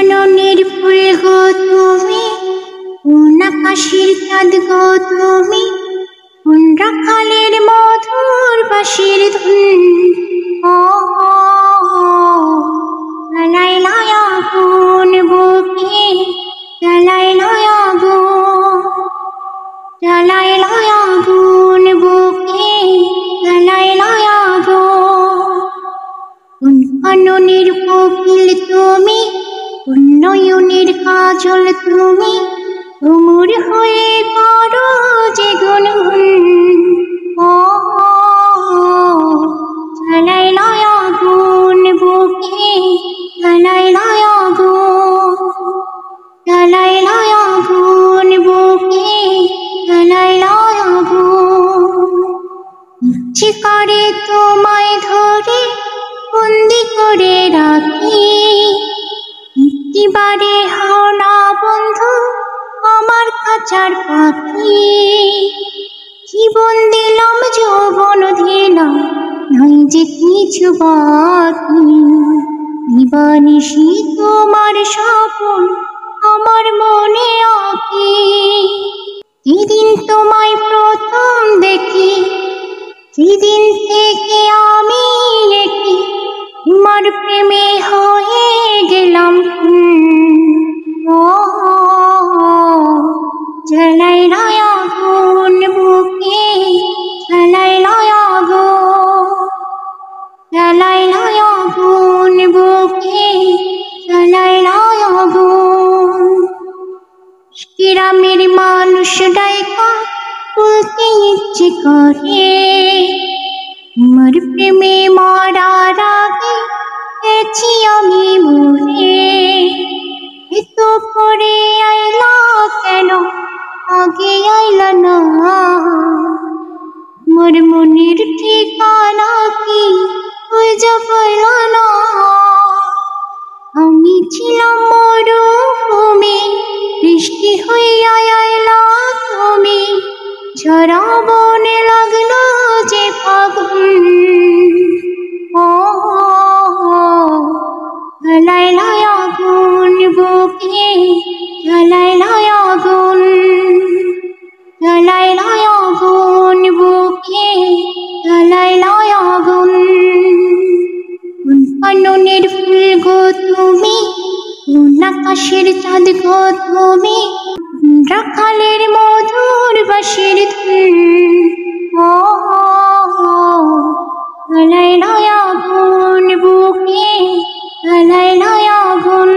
কাননের ফুল গো তুমি, কোন আকাশের চাঁদ গো তুমি, কোন রাখালের মধুর বাঁশির ধুন। জ্বালাইল আগুন বুকে, জ্বালাইল আগুন, জ্বালাইল আগুন বুকে, জ্বালাইল আগুন। কোন কাননের কোকিল তুমি, কোন নয়নের কাজল তুমি, ঘুমুর হয়ে করো যে গুনগুন। জ্বালাইল আগুন বুকে, জ্বালাইল আগুন, জ্বালাইল আগুন বুকে, জ্বালাইল আগুন। ইচ্ছে করে তোমায় ধরে বন্দি করে রাখি, একটিবারে হও না বন্ধু আমার খাঁচার পাখি। জীবন দিলাম যৌবন দিলাম, নাই যে কিছু বাকি। দিবানিশি তোমার স্বপন আমার মনে আঁকি। যেদিন তোমায় প্রথম দেখি, সেদিন থেকে আমি একি তোমার প্রেমে হয়ে গেলাম। জ্বালাইল আগুন বুকে, জ্বালাইল আগুন, জ্বালাইল আগুন বুকে, জ্বালাইল আগুন। গ্রামের মানুষ ডাইকা বলতে ইচ্ছে করে, তোমার প্রেমে মরার আগে গেছি আমি মরে। এত করে আইলা কেন, আগে আইলা না? মোর মনের ঠিকানা কি খুঁজে পাইলা না? আমি ছিলাম মরুভূমি, বৃষ্টি হইয়া আইলা তুমি, ঝরা বনে লাগলো যে ফাগুন। জ্বালাইল আগুন বুকে, জ্বালাইল আগুন, জ্বালাইল আগুন বুকে, জ্বালাইল আগুন। কোন কাননের ফুল গো তুমি, কোন আকাশের চাঁদ গো তুমি, কোন রাখালের মধুর বাঁশির ধুন। জ্বালাইল আগুন বুকে, জ্বালাইল আগুন।